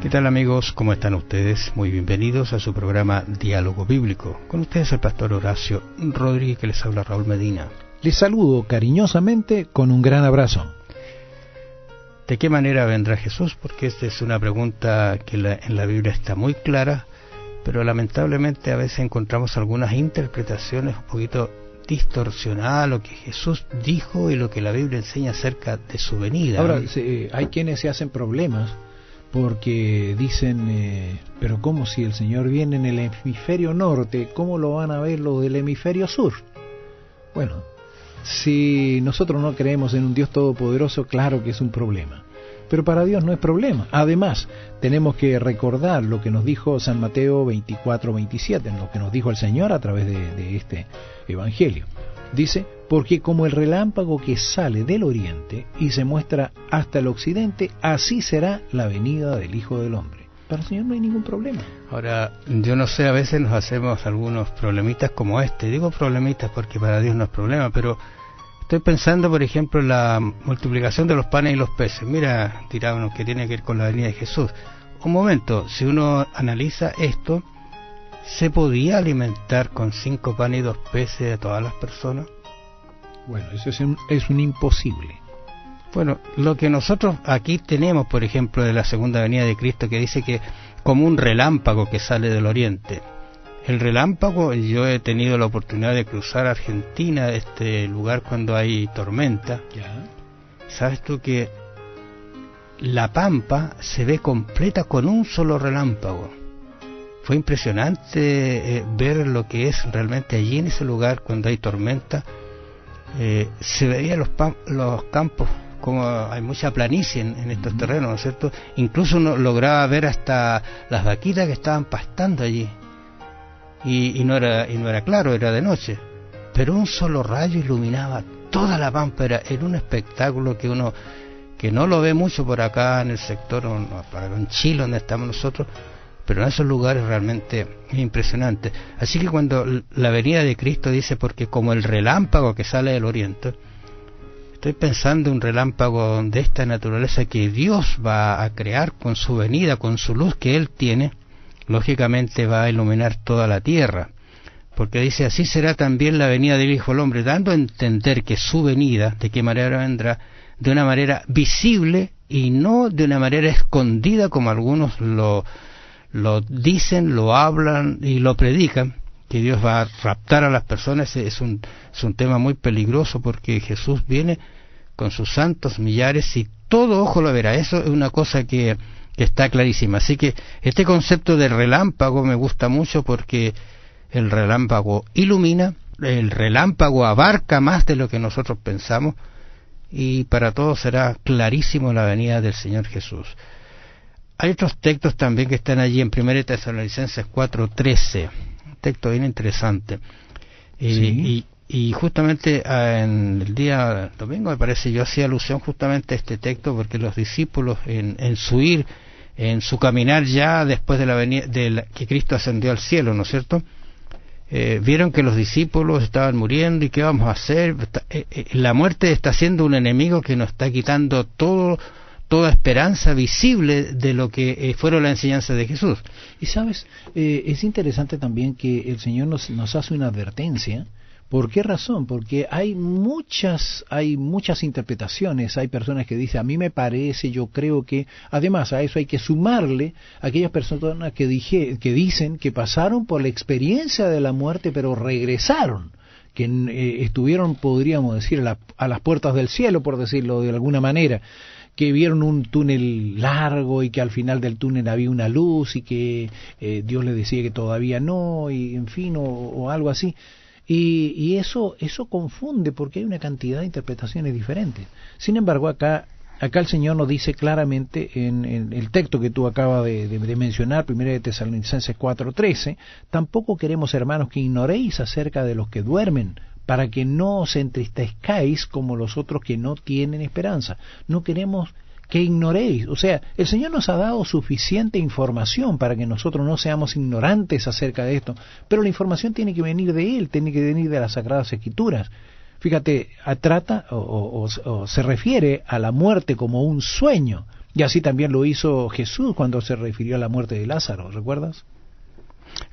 ¿Qué tal, amigos? ¿Cómo están ustedes? Muy bienvenidos a su programa Diálogo Bíblico. Con ustedes el pastor Horacio Rodríguez, que les habla Raúl Medina. Les saludo cariñosamente con un gran abrazo. ¿De qué manera vendrá Jesús? Porque esta es una pregunta que en la Biblia está muy clara, pero lamentablemente a veces encontramos algunas interpretaciones un poquito distorsionadas a lo que Jesús dijo y lo que la Biblia enseña acerca de su venida. Ahora, hay quienes se hacen problemas porque dicen, pero ¿cómo si el Señor viene en el hemisferio norte? ¿Cómo lo van a ver los del hemisferio sur? Bueno, si nosotros no creemos en un Dios todopoderoso, claro que es un problema. Pero para Dios no es problema. Además, tenemos que recordar lo que nos dijo San Mateo 24:27, lo que nos dijo el Señor a través de este Evangelio. Dice, porque como el relámpago que sale del oriente y se muestra hasta el occidente, así será la venida del Hijo del Hombre. Para el Señor no hay ningún problema. Ahora, yo no sé, a veces nos hacemos algunos problemitas como este. Digo problemitas porque para Dios no es problema, pero estoy pensando, por ejemplo, en la multiplicación de los panes y los peces. Mira, dirá uno que tiene que ver con la venida de Jesús. Un momento, si uno analiza esto, ¿se podía alimentar con 5 panes y 2 peces a todas las personas? Bueno, eso es un imposible. Bueno, lo que nosotros aquí tenemos, por ejemplo, de la segunda venida de Cristo, que dice que como un relámpago que sale del oriente. El relámpago, yo he tenido la oportunidad de cruzar Argentina, este lugar cuando hay tormenta. ¿Ya? ¿Sabes tú que la pampa se ve completa con un solo relámpago? Fue impresionante ver lo que es realmente allí en ese lugar cuando hay tormenta. Se veían los campos, como hay mucha planicie en estos terrenos, ¿no es cierto? Incluso uno lograba ver hasta las vaquitas que estaban pastando allí. Y no era claro, era de noche. Pero un solo rayo iluminaba toda la pampa. Era un espectáculo que no lo ve mucho por acá en el sector, en Chile, donde estamos nosotros, pero en esos lugares realmente es impresionante. Así que cuando la venida de Cristo dice, porque como el relámpago que sale del oriente, estoy pensando un relámpago de esta naturaleza que Dios va a crear con su venida, con su luz que Él tiene, lógicamente va a iluminar toda la tierra. Porque dice, así será también la venida del Hijo del Hombre, dando a entender que su venida, de qué manera vendrá, de una manera visible y no de una manera escondida como algunos lo dicen, lo hablan y lo predican, que Dios va a raptar a las personas. Es un tema muy peligroso porque Jesús viene con sus santos millares y todo ojo lo verá. Eso es una cosa que está clarísima. Así que este concepto de relámpago me gusta mucho porque el relámpago ilumina, el relámpago abarca más de lo que nosotros pensamos y para todos será clarísimo la venida del Señor Jesús. Hay otros textos también que están allí en 1 Tesalonicenses 4:13, un texto bien interesante. ¿Sí? Y justamente en el día domingo, me parece, yo hacía alusión justamente a este texto porque los discípulos en su ir, en su caminar ya después de la venida que Cristo ascendió al cielo, ¿no es cierto? Vieron que los discípulos estaban muriendo y qué vamos a hacer. La muerte está siendo un enemigo que nos está quitando toda esperanza visible de lo que fueron las enseñanzas de Jesús. Y sabes, es interesante también que el Señor nos hace una advertencia. ¿Por qué razón? Porque hay muchas interpretaciones. Hay personas que dicen, a mí me parece, yo creo que... Además, a eso hay que sumarle a aquellas personas que dicen que pasaron por la experiencia de la muerte, pero regresaron, que estuvieron, podríamos decir, a las puertas del cielo, por decirlo de alguna manera, que vieron un túnel largo y que al final del túnel había una luz y que Dios les decía que todavía no, y en fin, o algo así. Y eso confunde porque hay una cantidad de interpretaciones diferentes. Sin embargo, acá el Señor nos dice claramente en el texto que tú acabas de mencionar, 1 Tesalonicenses 4:13, tampoco queremos, hermanos, que ignoréis acerca de los que duermen, para que no os entristezcáis como los otros que no tienen esperanza. No queremos que ignoréis. O sea, el Señor nos ha dado suficiente información para que nosotros no seamos ignorantes acerca de esto, pero la información tiene que venir de Él, tiene que venir de las Sagradas Escrituras. Fíjate, trata o se refiere a la muerte como un sueño. Y así también lo hizo Jesús cuando se refirió a la muerte de Lázaro, ¿recuerdas?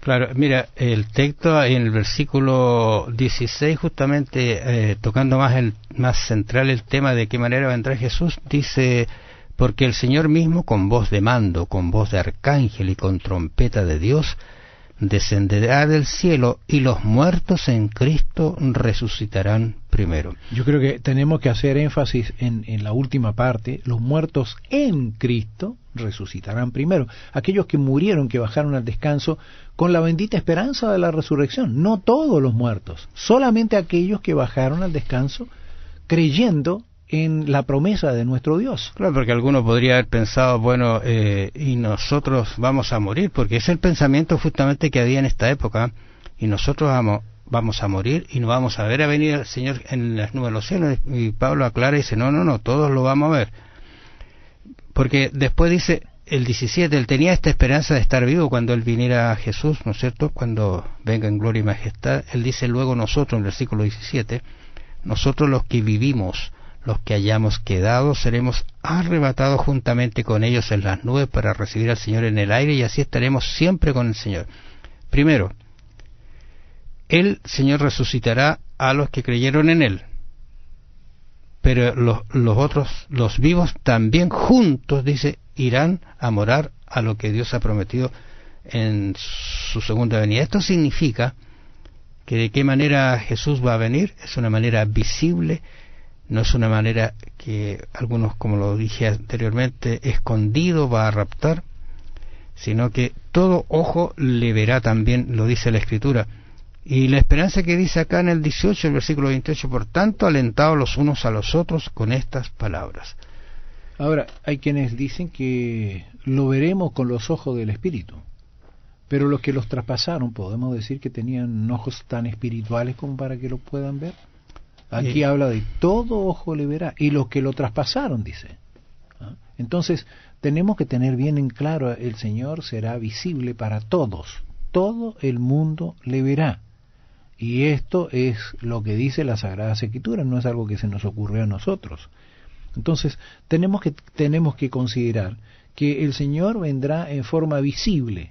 Claro, mira, el texto en el versículo 16, justamente tocando más central el tema de qué manera va a entrar Jesús, dice: porque el Señor mismo, con voz de mando, con voz de arcángel y con trompeta de Dios, descenderá del cielo, y los muertos en Cristo resucitarán primero. Yo creo que tenemos que hacer énfasis en la última parte: los muertos en Cristo resucitarán primero. Aquellos que murieron, que bajaron al descanso con la bendita esperanza de la resurrección. No todos los muertos, solamente aquellos que bajaron al descanso creyendo en la promesa de nuestro Dios. Claro, porque alguno podría haber pensado, bueno, y nosotros vamos a morir, porque es el pensamiento justamente que había en esta época, y nosotros vamos a morir y no vamos a ver a venir al Señor en las nubes de los cielos. Y Pablo aclara y dice: no, todos lo vamos a ver. Porque después dice el 17, él tenía esta esperanza de estar vivo cuando él viniera a Jesús, ¿no es cierto?, cuando venga en gloria y majestad. Él dice luego: nosotros, en el versículo 17, nosotros los que vivimos, los que hayamos quedado, seremos arrebatados juntamente con ellos en las nubes para recibir al Señor en el aire, y así estaremos siempre con el Señor. Primero, el Señor resucitará a los que creyeron en Él, pero los otros, los vivos, también juntos, dice, irán a morar a lo que Dios ha prometido en su segunda venida. Esto significa que de qué manera Jesús va a venir es una manera visible. No es una manera que algunos, como lo dije anteriormente, escondido va a raptar, sino que todo ojo le verá también, lo dice la Escritura. Y la esperanza que dice acá en el 18, el versículo 28, por tanto, alentados los unos a los otros con estas palabras. Ahora, hay quienes dicen que lo veremos con los ojos del Espíritu, pero los que los traspasaron, ¿podemos decir que tenían ojos tan espirituales como para que lo puedan ver? Aquí habla de todo ojo le verá, y los que lo traspasaron, dice. Entonces, tenemos que tener bien en claro: el Señor será visible para todos, todo el mundo le verá. Y esto es lo que dice la Sagrada Escritura, no es algo que se nos ocurrió a nosotros. Entonces, tenemos que considerar que el Señor vendrá en forma visible,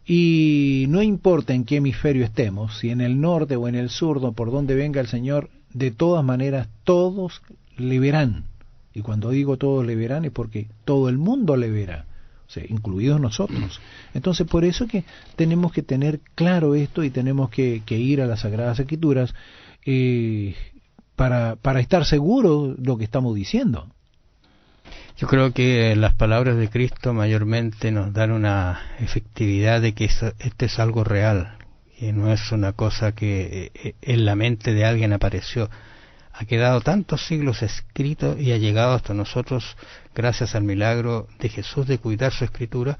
y no importa en qué hemisferio estemos, si en el norte o en el sur, o por donde venga el Señor, de todas maneras todos le verán. Y cuando digo todos le verán es porque todo el mundo le verá, o sea, incluidos nosotros. Entonces, por eso que tenemos que tener claro esto, y tenemos que ir a las Sagradas Escrituras para estar seguros de lo que estamos diciendo. Yo creo que las palabras de Cristo mayormente nos dan una efectividad de que esto es algo real, que no es una cosa que en la mente de alguien apareció. Ha quedado tantos siglos escrito y ha llegado hasta nosotros gracias al milagro de Jesús de cuidar su Escritura,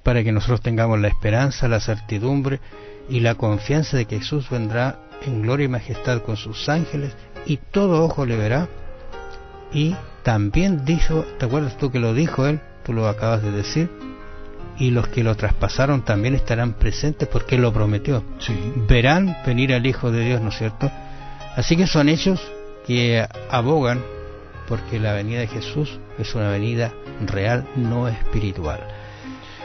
para que nosotros tengamos la esperanza, la certidumbre y la confianza de que Jesús vendrá en gloria y majestad con sus ángeles, y todo ojo le verá. Y también dijo, ¿te acuerdas tú que lo dijo él? Tú lo acabas de decir. Y los que lo traspasaron también estarán presentes, porque él lo prometió. Sí. Verán venir al Hijo de Dios, ¿no es cierto? Así que son hechos que abogan porque la venida de Jesús es una venida real, no espiritual.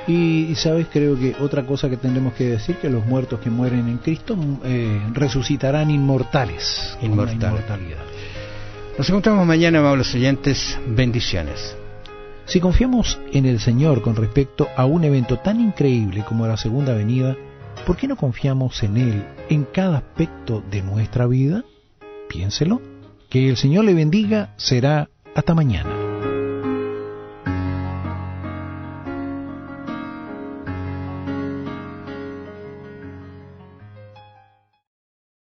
Y sabes, creo que otra cosa que tendremos que decir, que los muertos que mueren en Cristo resucitarán inmortales. Inmortalidad. Nos encontramos mañana, amables oyentes. Bendiciones. Si confiamos en el Señor con respecto a un evento tan increíble como la segunda venida, ¿por qué no confiamos en Él en cada aspecto de nuestra vida? Piénselo. Que el Señor le bendiga. Será hasta mañana.